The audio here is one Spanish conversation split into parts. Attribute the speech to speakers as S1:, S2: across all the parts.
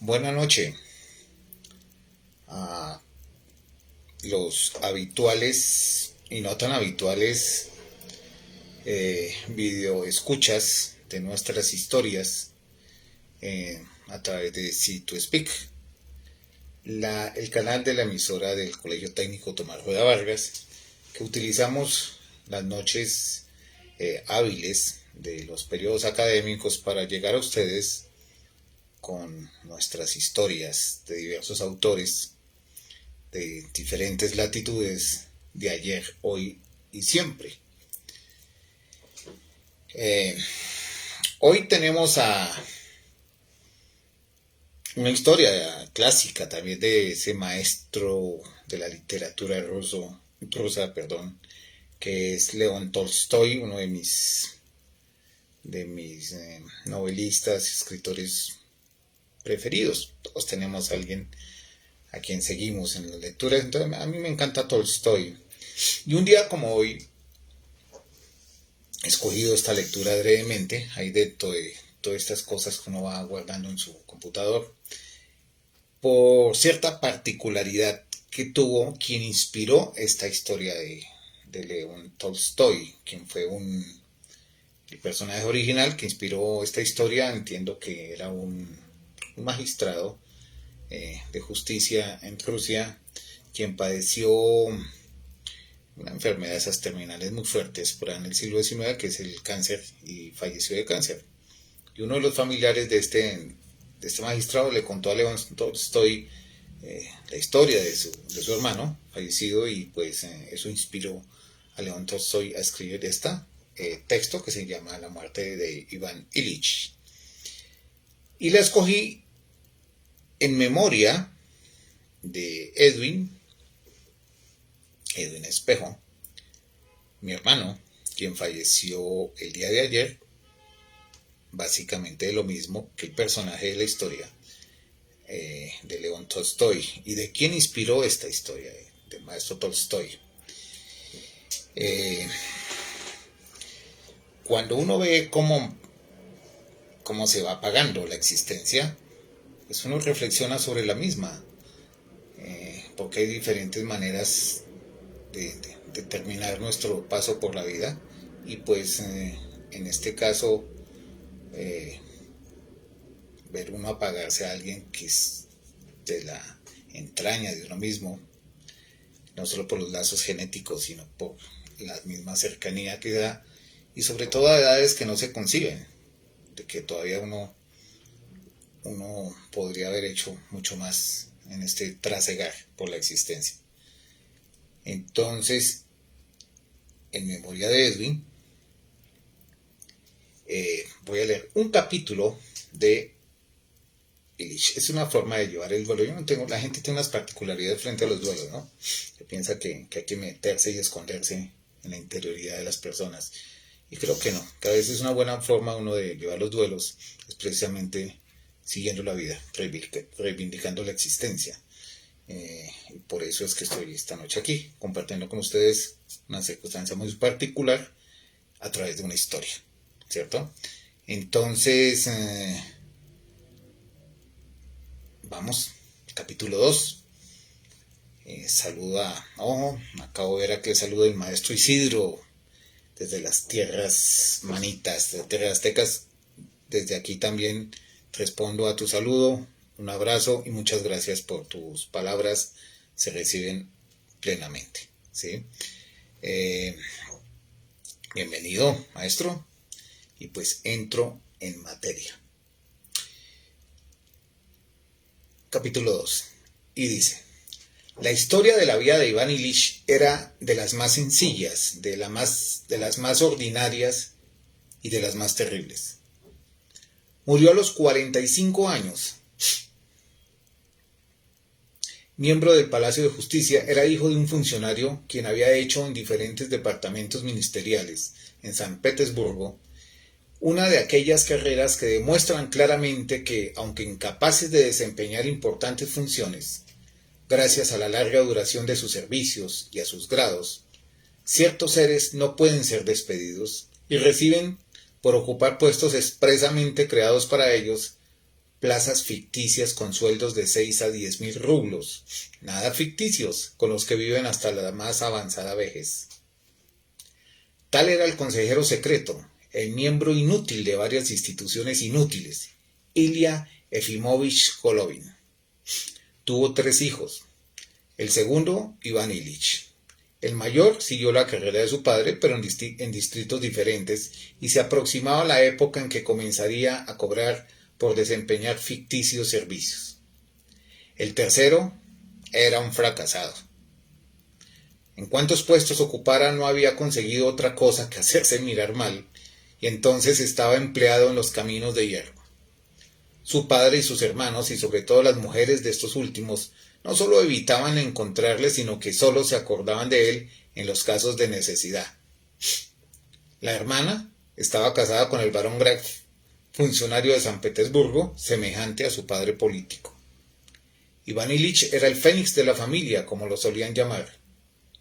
S1: Buenas noches a los habituales y no tan habituales video escuchas de nuestras historias a través de C2Speak, el canal de la emisora del Colegio Técnico Tomás Rueda Vargas, que utilizamos las noches hábiles de los periodos académicos para llegar a ustedes con nuestras historias de diversos autores de diferentes latitudes de ayer, hoy y siempre. Hoy tenemos a una historia clásica también de ese maestro de la literatura rusa, que es León Tolstoy, uno de mis novelistas, escritores preferidos. Todos tenemos a alguien a quien seguimos en las lecturas. Entonces, a mí me encanta Tolstoy. Y un día como hoy he escogido esta lectura brevemente. Hay de todas estas cosas que uno va guardando en su computador, por cierta particularidad que tuvo quien inspiró esta historia de León Tolstoy, quien fue el personaje original que inspiró esta historia. Entiendo que era un magistrado de justicia en Rusia, quien padeció una enfermedad de esas terminales muy fuertes por en el siglo XIX, que es el cáncer, y falleció de cáncer. Y uno de los familiares de este magistrado le contó a León Tolstoy la historia de su hermano fallecido, y pues eso inspiró a León Tolstoy a escribir este texto que se llama La muerte de Iván Ilich. Y la escogí en memoria de Edwin Espejo, mi hermano, quien falleció el día de ayer, básicamente de lo mismo que el personaje de la historia de León Tolstoy. ¿Y de quién inspiró esta historia del maestro Tolstoy? Cuando uno ve cómo se va apagando la existencia, pues uno reflexiona sobre la misma, porque hay diferentes maneras de terminar nuestro paso por la vida, y pues en este caso ver uno apagarse a alguien que es de la entraña de uno mismo, no solo por los lazos genéticos, sino por la misma cercanía que da, y sobre todo a edades que no se conciben, de que todavía uno podría haber hecho mucho más en este trasegar por la existencia. Entonces, en memoria de Edwin, voy a leer un capítulo de Ilich. Es una forma de llevar el duelo. La gente tiene unas particularidades frente a los duelos, ¿no? Se piensa que hay que meterse y esconderse en la interioridad de las personas. Y creo que no, que a veces una buena forma uno de llevar los duelos es precisamente siguiendo la vida, reivindicando la existencia. Y por eso es que estoy esta noche aquí, compartiendo con ustedes una circunstancia muy particular a través de una historia, ¿cierto? Entonces, vamos, capítulo 2. Saluda, acabo de ver aquí el saludo del maestro Isidro, desde las tierras manitas, de tierras aztecas. Desde aquí también respondo a tu saludo, un abrazo y muchas gracias por tus palabras, se reciben plenamente, ¿sí? Bienvenido, maestro, y pues entro en materia. Capítulo 2, y dice: la historia de la vida de Iván Ilich era de las más sencillas, de las más ordinarias y de las más terribles. Murió a los 45 años. Miembro del Palacio de Justicia, era hijo de un funcionario quien había hecho en diferentes departamentos ministeriales en San Petersburgo una de aquellas carreras que demuestran claramente que, aunque incapaces de desempeñar importantes funciones, gracias a la larga duración de sus servicios y a sus grados, ciertos seres no pueden ser despedidos y reciben, por ocupar puestos expresamente creados para ellos, plazas ficticias con sueldos de 6 a 10 mil rublos, nada ficticios, con los que viven hasta la más avanzada vejez. Tal era el consejero secreto, el miembro inútil de varias instituciones inútiles, Ilya Efimovich Golovin. Tuvo 3 hijos. El segundo, Iván Ilich. El mayor siguió la carrera de su padre, pero en distritos diferentes, y se aproximaba la época en que comenzaría a cobrar por desempeñar ficticios servicios. El tercero era un fracasado. En cuantos puestos ocupara no había conseguido otra cosa que hacerse mirar mal, y entonces estaba empleado en los caminos de hierro. Su padre y sus hermanos, y sobre todo las mujeres de estos últimos, no solo evitaban encontrarle, sino que solo se acordaban de él en los casos de necesidad. La hermana estaba casada con el barón Graf, funcionario de San Petersburgo, semejante a su padre político. Iván Ilich era el fénix de la familia, como lo solían llamar.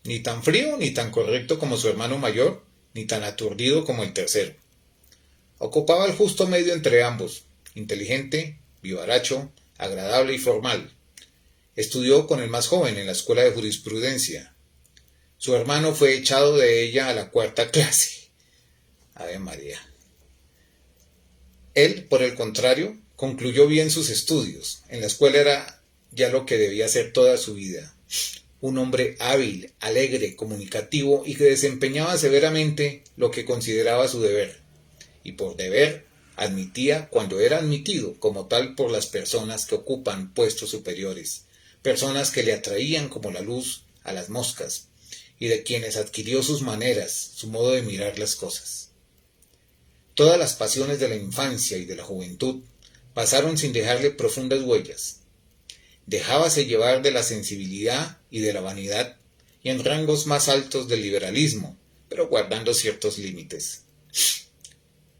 S1: Ni tan frío ni tan correcto como su hermano mayor, ni tan aturdido como el tercero. Ocupaba el justo medio entre ambos, inteligente, vivaracho, agradable y formal. Estudió con el más joven en la escuela de jurisprudencia. Su hermano fue echado de ella a la 4ª clase. Ave María. Él, por el contrario, concluyó bien sus estudios. En la escuela era ya lo que debía ser toda su vida. Un hombre hábil, alegre, comunicativo y que desempeñaba severamente lo que consideraba su deber. Y por deber, admitía cuando era admitido como tal por las personas que ocupan puestos superiores, personas que le atraían como la luz a las moscas, y de quienes adquirió sus maneras, su modo de mirar las cosas. Todas las pasiones de la infancia y de la juventud pasaron sin dejarle profundas huellas. Dejábase llevar de la sensibilidad y de la vanidad, y en rangos más altos del liberalismo, pero guardando ciertos límites.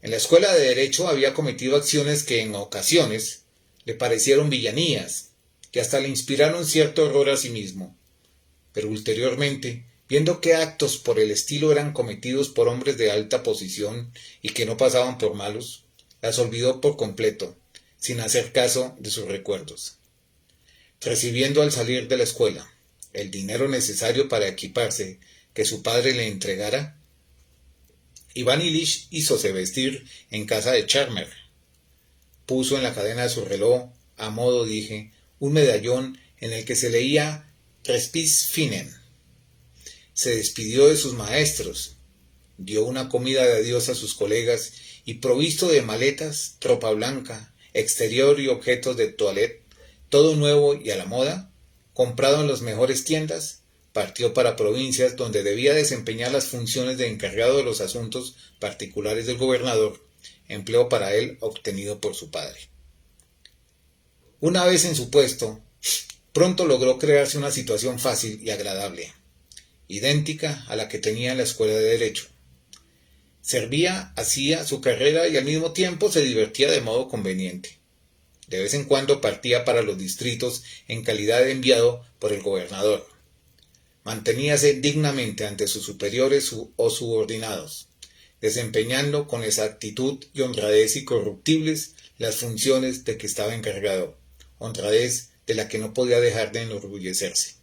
S1: En la escuela de Derecho había cometido acciones que en ocasiones le parecieron villanías, que hasta le inspiraron cierto horror a sí mismo. Pero ulteriormente, viendo que actos por el estilo eran cometidos por hombres de alta posición y que no pasaban por malos, las olvidó por completo, sin hacer caso de sus recuerdos. Recibiendo al salir de la escuela el dinero necesario para equiparse que su padre le entregara, Iván Ilich hízose vestir en casa de Charmer. Puso en la cadena de su reloj, a modo dije, un medallón en el que se leía Respis Finem. Se despidió de sus maestros, dio una comida de adiós a sus colegas y, provisto de maletas, ropa blanca, exterior y objetos de toilette, todo nuevo y a la moda, comprado en las mejores tiendas, partió para provincias donde debía desempeñar las funciones de encargado de los asuntos particulares del gobernador, empleo para él obtenido por su padre. Una vez en su puesto, pronto logró crearse una situación fácil y agradable, idéntica a la que tenía en la escuela de Derecho. Servía, hacía su carrera y al mismo tiempo se divertía de modo conveniente. De vez en cuando partía para los distritos en calidad de enviado por el gobernador. Manteníase dignamente ante sus superiores o subordinados, desempeñando con exactitud y honradez incorruptibles las funciones de que estaba encargado, honradez de la que no podía dejar de enorgullecerse.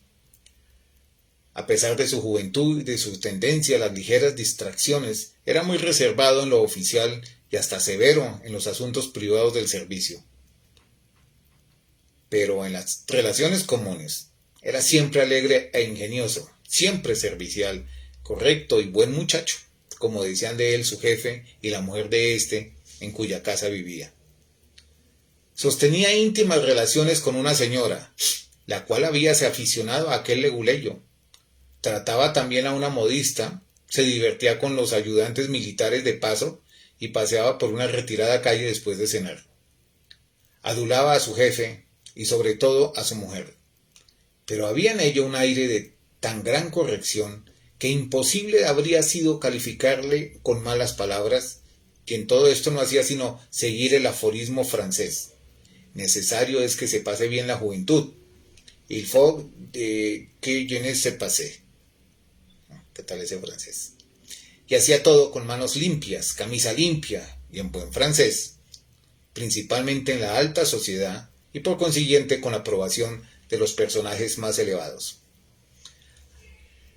S1: A pesar de su juventud y de su tendencia a las ligeras distracciones, era muy reservado en lo oficial y hasta severo en los asuntos privados del servicio. Pero en las relaciones comunes era siempre alegre e ingenioso, siempre servicial, correcto y buen muchacho, como decían de él su jefe y la mujer de éste, en cuya casa vivía. Sostenía íntimas relaciones con una señora, la cual habíase aficionado a aquel leguleyo. Trataba también a una modista, se divertía con los ayudantes militares de paso y paseaba por una retirada calle después de cenar. Adulaba a su jefe y sobre todo a su mujer. Pero había en ello un aire de tan gran corrección que imposible habría sido calificarle con malas palabras, que en todo esto no hacía sino seguir el aforismo francés. Necesario es que se pase bien la juventud. Il faut que je ne se passe. ¿Qué tal ese francés? Y hacía todo con manos limpias, camisa limpia y en buen francés. principalmente en la alta sociedad y por consiguiente con la aprobación de los personajes más elevados.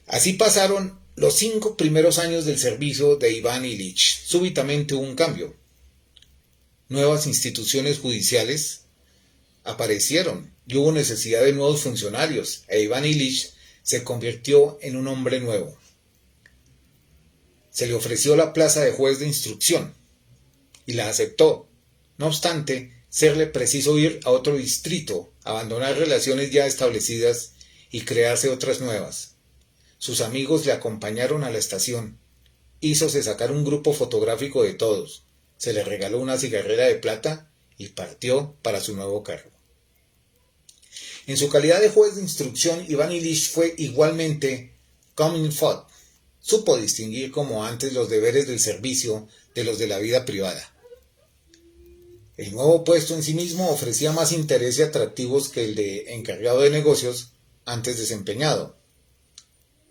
S1: Así pasaron los 5 primeros años del servicio de Iván Ilich. Súbitamente hubo un cambio. Nuevas instituciones judiciales aparecieron y hubo necesidad de nuevos funcionarios, e Iván Ilich se convirtió en un hombre nuevo. Se le ofreció la plaza de juez de instrucción y la aceptó. No obstante, serle preciso ir a otro distrito, abandonar relaciones ya establecidas y crearse otras nuevas. Sus amigos le acompañaron a la estación. Hízose sacar un grupo fotográfico de todos. Se le regaló una cigarrera de plata y partió para su nuevo cargo. En su calidad de juez de instrucción, Iván Ilich fue igualmente comme il faut. Supo distinguir como antes los deberes del servicio de los de la vida privada. El nuevo puesto en sí mismo ofrecía más intereses y atractivos que el de encargado de negocios antes desempeñado.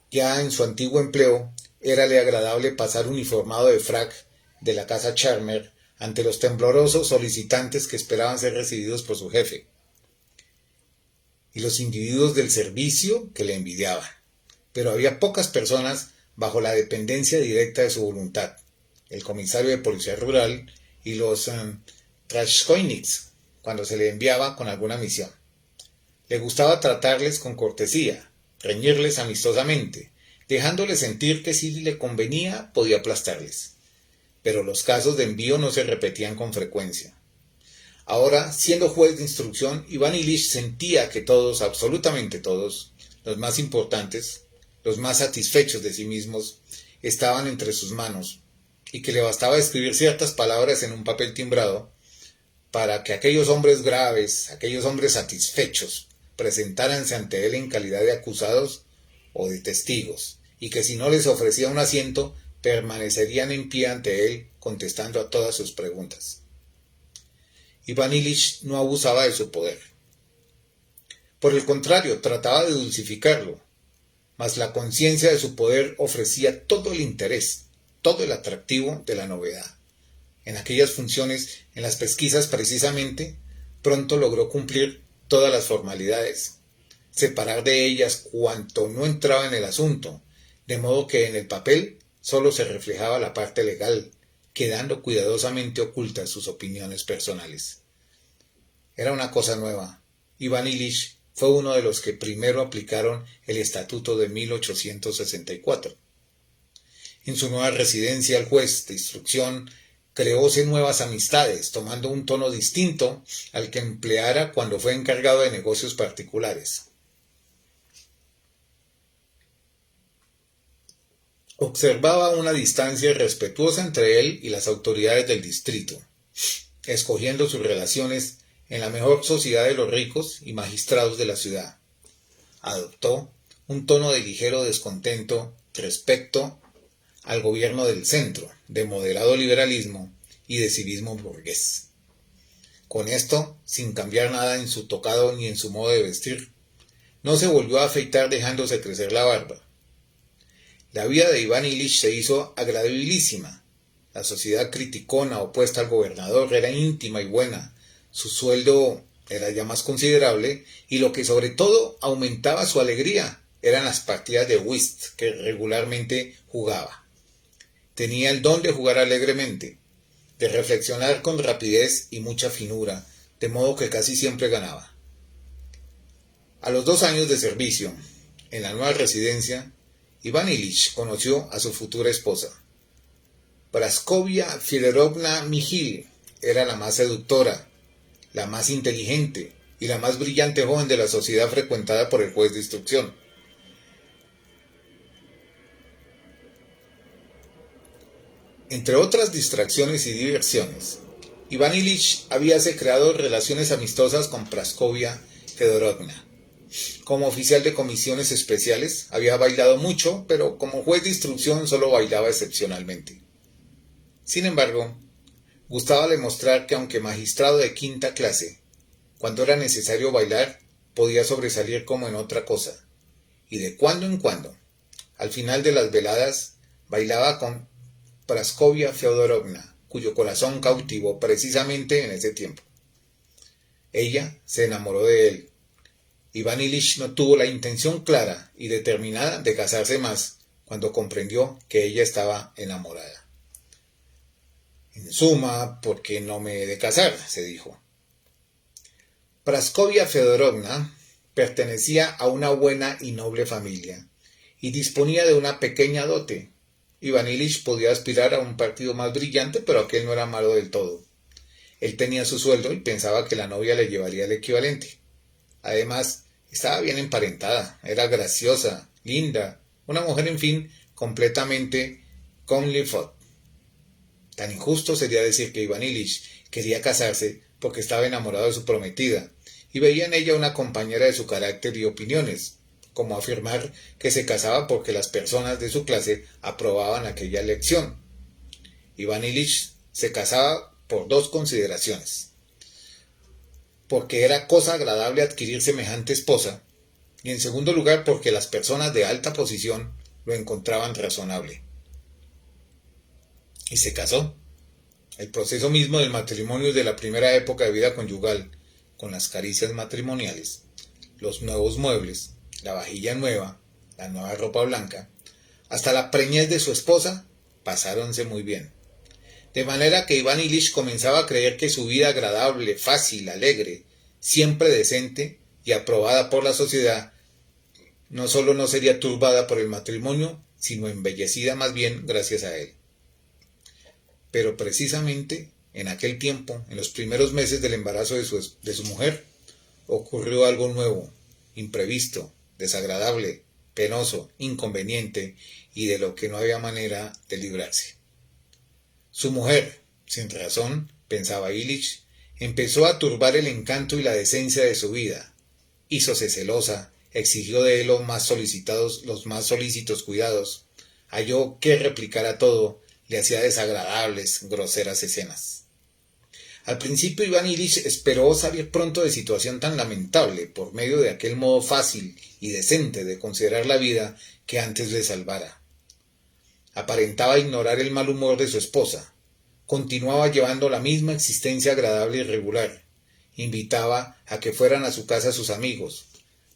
S1: Ya en su antiguo empleo, érale agradable pasar uniformado de frac de la casa Charmer ante los temblorosos solicitantes que esperaban ser recibidos por su jefe, y los individuos del servicio que le envidiaban. Pero había pocas personas bajo la dependencia directa de su voluntad: el comisario de policía rural y los Trashkoiniks, cuando se le enviaba con alguna misión. Le gustaba tratarles con cortesía, reñirles amistosamente, dejándoles sentir que si le convenía podía aplastarles. Pero los casos de envío no se repetían con frecuencia. Ahora, siendo juez de instrucción, Iván Ilich sentía que todos, absolutamente todos, los más importantes, los más satisfechos de sí mismos, estaban entre sus manos, y que le bastaba escribir ciertas palabras en un papel timbrado para que aquellos hombres graves, aquellos hombres satisfechos, presentaranse ante él en calidad de acusados o de testigos, y que si no les ofrecía un asiento, permanecerían en pie ante él contestando a todas sus preguntas. Iván Ilich no abusaba de su poder. Por el contrario, trataba de dulcificarlo, mas la conciencia de su poder ofrecía todo el interés, todo el atractivo de la novedad. En aquellas funciones, en las pesquisas precisamente, pronto logró cumplir todas las formalidades, separar de ellas cuanto no entraba en el asunto, de modo que en el papel solo se reflejaba la parte legal, quedando cuidadosamente ocultas sus opiniones personales. Era una cosa nueva. Iván Ilich fue uno de los que primero aplicaron el Estatuto de 1864. En su nueva residencia, el juez de instrucción creóse nuevas amistades, tomando un tono distinto al que empleara cuando fue encargado de negocios particulares. Observaba una distancia respetuosa entre él y las autoridades del distrito, escogiendo sus relaciones en la mejor sociedad de los ricos y magistrados de la ciudad. Adoptó un tono de ligero descontento respecto al gobierno del centro, de moderado liberalismo y de civismo burgués. Con esto, sin cambiar nada en su tocado ni en su modo de vestir, no se volvió a afeitar dejándose crecer la barba. La vida de Iván Ilich se hizo agradabilísima. La sociedad criticona opuesta al gobernador era íntima y buena. Su sueldo era ya más considerable y lo que sobre todo aumentaba su alegría eran las partidas de whist que regularmente jugaba. Tenía el don de jugar alegremente, de reflexionar con rapidez y mucha finura, de modo que casi siempre ganaba. A los 2 años de servicio, en la nueva residencia, Iván Ilich conoció a su futura esposa. Praskovia Fedorovna Mijil era la más seductora, la más inteligente y la más brillante joven de la sociedad frecuentada por el juez de instrucción. Entre otras distracciones y diversiones, Iván Ilich habíase creado relaciones amistosas con Praskovia Fedorovna. Como oficial de comisiones especiales había bailado mucho, pero como juez de instrucción solo bailaba excepcionalmente. Sin embargo, gustaba demostrar que aunque magistrado de quinta clase, cuando era necesario bailar, podía sobresalir como en otra cosa, y de cuando en cuando, al final de las veladas, bailaba con Praskovia Feodorovna, cuyo corazón cautivó precisamente en ese tiempo. Ella se enamoró de él. Iván Ilich no tuvo la intención clara y determinada de casarse más cuando comprendió que ella estaba enamorada. En suma, ¿por qué no me he de casar?, se dijo. Praskovia Fedorovna pertenecía a una buena y noble familia y disponía de una pequeña dote. Iván Ilich podía aspirar a un partido más brillante, pero aquel no era malo del todo. Él tenía su sueldo y pensaba que la novia le llevaría el equivalente. Además, estaba bien emparentada, era graciosa, linda, una mujer, en fin, completamente comme il faut. Tan injusto sería decir que Iván Ilich quería casarse porque estaba enamorado de su prometida y veía en ella una compañera de su carácter y opiniones, como afirmar que se casaba porque las personas de su clase aprobaban aquella elección. Iván Ilich se casaba por dos consideraciones: porque era cosa agradable adquirir semejante esposa, y en segundo lugar porque las personas de alta posición lo encontraban razonable. Y se casó. El proceso mismo del matrimonio de la primera época de vida conyugal, con las caricias matrimoniales, los nuevos muebles, la vajilla nueva, la nueva ropa blanca, hasta la preñez de su esposa, pasáronse muy bien. De manera que Iván Ilich comenzaba a creer que su vida agradable, fácil, alegre, siempre decente y aprobada por la sociedad, no solo no sería turbada por el matrimonio, sino embellecida más bien gracias a él. Pero precisamente en aquel tiempo, en los primeros meses del embarazo de su mujer, ocurrió algo nuevo, imprevisto, desagradable, penoso, inconveniente y de lo que no había manera de librarse. Su mujer, sin razón, pensaba Ilich, empezó a turbar el encanto y la decencia de su vida. Hízose celosa, exigió de él los más solícitos cuidados, halló que replicara todo, le hacía desagradables, groseras escenas. Al principio Iván Ilich esperó salir pronto de situación tan lamentable por medio de aquel modo fácil y decente de considerar la vida que antes le salvara. Aparentaba ignorar el mal humor de su esposa, continuaba llevando la misma existencia agradable y regular, invitaba a que fueran a su casa sus amigos,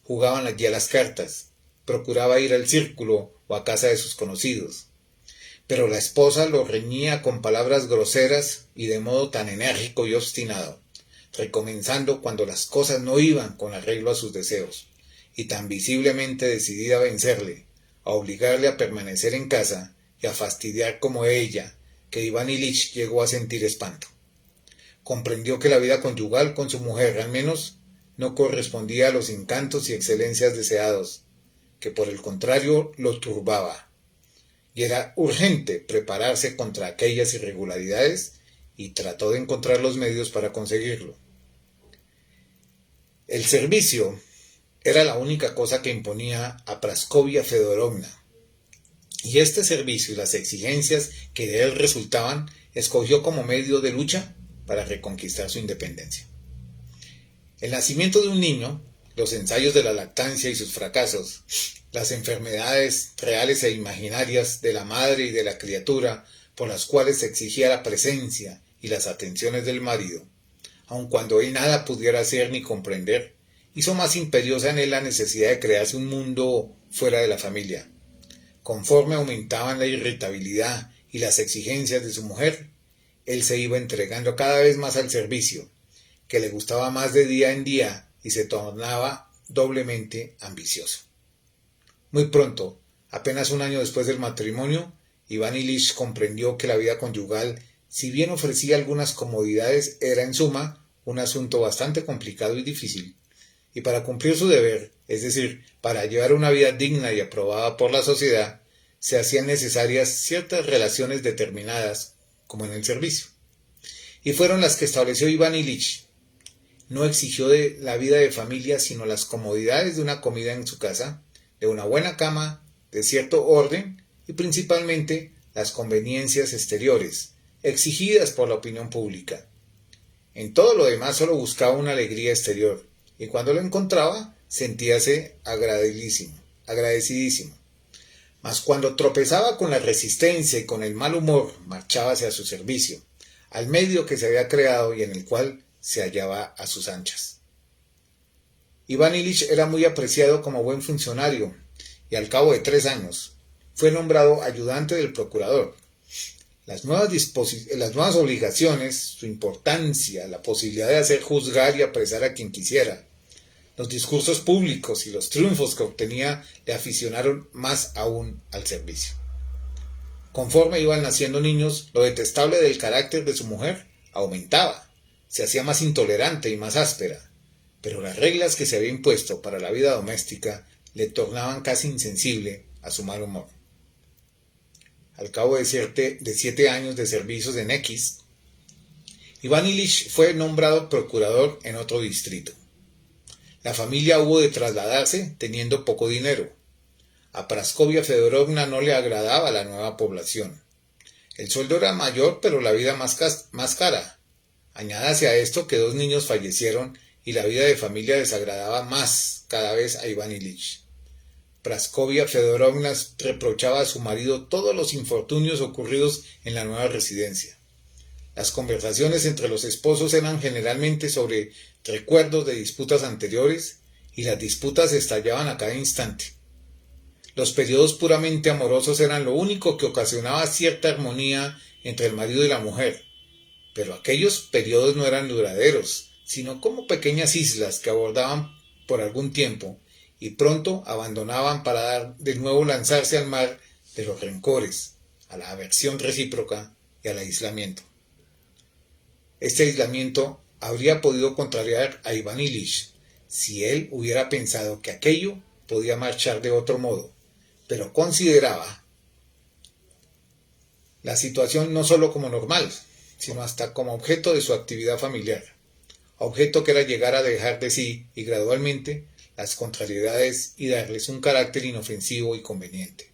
S1: jugaban allí a las cartas, procuraba ir al círculo o a casa de sus conocidos. Pero la esposa lo reñía con palabras groseras y de modo tan enérgico y obstinado, recomenzando cuando las cosas no iban con arreglo a sus deseos, y tan visiblemente decidida a vencerle, a obligarle a permanecer en casa y a fastidiar como ella, que Iván Ilich llegó a sentir espanto. Comprendió que la vida conyugal con su mujer, al menos, no correspondía a los encantos y excelencias deseados, que por el contrario lo turbaba, y era urgente prepararse contra aquellas irregularidades y trató de encontrar los medios para conseguirlo. El servicio era la única cosa que imponía a Praskovia Fedorovna, y este servicio y las exigencias que de él resultaban escogió como medio de lucha para reconquistar su independencia. El nacimiento de un niño, los ensayos de la lactancia y sus fracasos, las enfermedades reales e imaginarias de la madre y de la criatura por las cuales se exigía la presencia y las atenciones del marido, aun cuando él nada pudiera hacer ni comprender, hizo más imperiosa en él la necesidad de crearse un mundo fuera de la familia. Conforme aumentaban la irritabilidad y las exigencias de su mujer, él se iba entregando cada vez más al servicio, que le gustaba más de día en día y se tornaba doblemente ambicioso. Muy pronto, apenas un año después del matrimonio, Iván Ilich comprendió que la vida conyugal, si bien ofrecía algunas comodidades, era en suma un asunto bastante complicado y difícil, y para cumplir su deber, es decir, para llevar una vida digna y aprobada por la sociedad, se hacían necesarias ciertas relaciones determinadas, como en el servicio. Y fueron las que estableció Iván Ilich. No exigió de la vida de familia sino las comodidades de una comida en su casa, de una buena cama, de cierto orden y principalmente las conveniencias exteriores, exigidas por la opinión pública. En todo lo demás solo buscaba una alegría exterior, y cuando lo encontraba sentíase agradecidísimo. Mas cuando tropezaba con la resistencia y con el mal humor, marchaba hacia su servicio, al medio que se había creado y en el cual se hallaba a sus anchas. Iván Ilich era muy apreciado como buen funcionario y al cabo de 3 años fue nombrado ayudante del procurador. Las nuevas obligaciones, su importancia, la posibilidad de hacer juzgar y apresar a quien quisiera, los discursos públicos y los triunfos que obtenía le aficionaron más aún al servicio. Conforme iban naciendo niños, lo detestable del carácter de su mujer aumentaba, se hacía más intolerante y más áspera, pero las reglas que se había impuesto para la vida doméstica le tornaban casi insensible a su mal humor. Al cabo de 7 años de servicios en X, Iván Ilich fue nombrado procurador en otro distrito. La familia hubo de trasladarse teniendo poco dinero. A Praskovia Fedorovna no le agradaba la nueva población. El sueldo era mayor, pero la vida más cara. Añádase a esto que 2 niños fallecieron y la vida de familia desagradaba más cada vez a Iván Ilich. Praskovia Fedorovna reprochaba a su marido todos los infortunios ocurridos en la nueva residencia. Las conversaciones entre los esposos eran generalmente sobre recuerdos de disputas anteriores y las disputas estallaban a cada instante. Los periodos puramente amorosos eran lo único que ocasionaba cierta armonía entre el marido y la mujer, pero aquellos periodos no eran duraderos, sino como pequeñas islas que abordaban por algún tiempo y pronto abandonaban para de nuevo lanzarse al mar de los rencores, a la aversión recíproca y al aislamiento. Este aislamiento habría podido contrariar a Iván Ilich si él hubiera pensado que aquello podía marchar de otro modo, pero consideraba la situación no solo como normal, sino hasta como objeto de su actividad familiar, objeto que era llegar a dejar de sí y gradualmente las contrariedades y darles un carácter inofensivo y conveniente.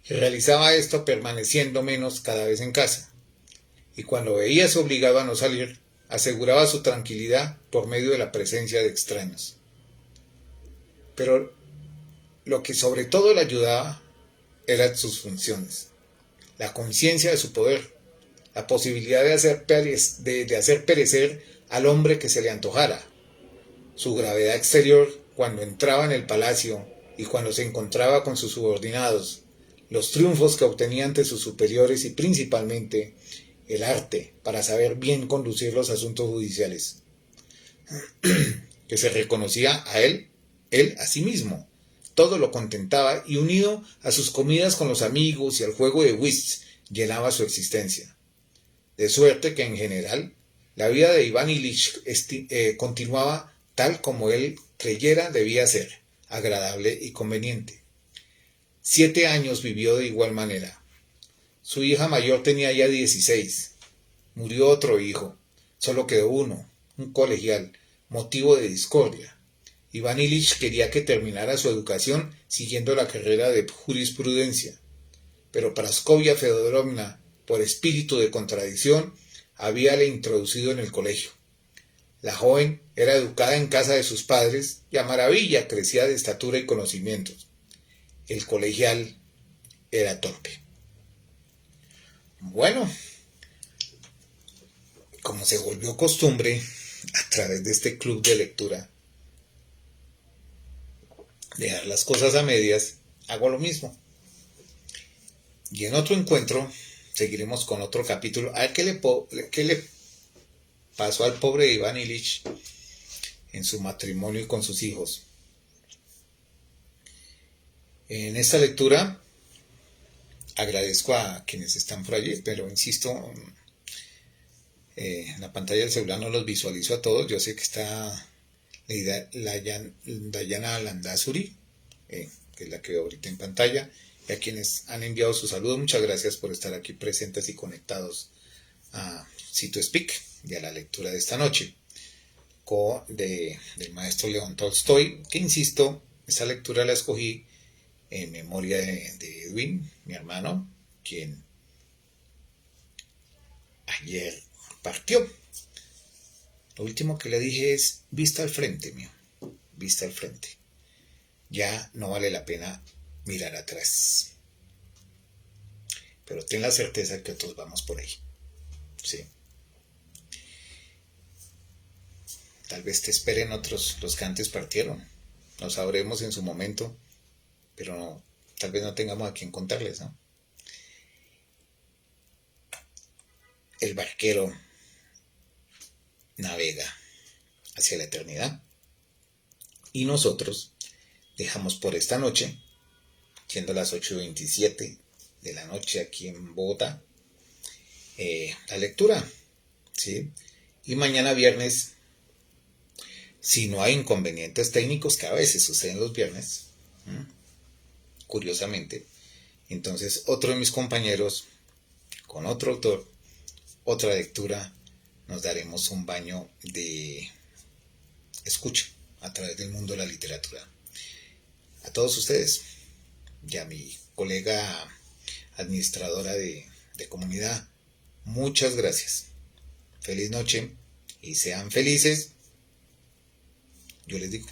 S1: Y realizaba esto permaneciendo menos cada vez en casa, y cuando veíase obligado a no salir, aseguraba su tranquilidad por medio de la presencia de extraños. Pero lo que sobre todo le ayudaba eran sus funciones, la conciencia de su poder, la posibilidad de hacer perecer al hombre que se le antojara, su gravedad exterior cuando entraba en el palacio y cuando se encontraba con sus subordinados, los triunfos que obtenía ante sus superiores y principalmente el arte para saber bien conducir los asuntos judiciales, que se reconocía a él a sí mismo. Todo lo contentaba y unido a sus comidas con los amigos y al juego de whist llenaba su existencia. De suerte que en general la vida de Iván Ilich continuaba tal como él creyera debía ser, agradable y conveniente. 7 años vivió de igual manera. Su hija mayor tenía ya 16. Murió otro hijo. Solo quedó uno, un colegial, motivo de discordia. Iván Ilich quería que terminara su educación siguiendo la carrera de jurisprudencia, pero Praskovia Fedorovna, por espíritu de contradicción, habíale introducido en el colegio. La joven era educada en casa de sus padres y a maravilla crecía de estatura y conocimientos. El colegial era torpe. Bueno, como se volvió costumbre a través de este club de lectura, dejar las cosas a medias, hago lo mismo. Y en otro encuentro seguiremos con otro capítulo. A ver qué le pasó al pobre Iván Ilich en su matrimonio y con sus hijos. En esta lectura agradezco a quienes están por allí, pero insisto, en la pantalla del celular no los visualizo a todos. Yo sé que está Dayana Landazuri, que es la que veo ahorita en pantalla, y a quienes han enviado su saludo. Muchas gracias por estar aquí presentes y conectados a CitoSpeak y a la lectura de esta noche del maestro León Tolstoy, que insisto, esta lectura la escogí en memoria de Edwin, mi hermano, quien ayer partió. Lo último que le dije es: vista al frente, mío, vista al frente. Ya no vale la pena mirar atrás. Pero ten la certeza que otros vamos por ahí. Sí. Tal vez te esperen otros los que antes partieron. Lo sabremos en su momento, pero tal vez no tengamos a quien contarles, ¿no? El barquero navega hacia la eternidad y nosotros dejamos por esta noche, siendo las 8:27 de la noche aquí en Bogotá, la lectura, ¿sí? Y mañana viernes, si no hay inconvenientes técnicos, que a veces suceden los viernes, curiosamente, entonces otro de mis compañeros, con otro autor, otra lectura, nos daremos un baño de escucha a través del mundo de la literatura. A todos ustedes y a mi colega administradora de comunidad, muchas gracias. Feliz noche y sean felices. Yo les digo.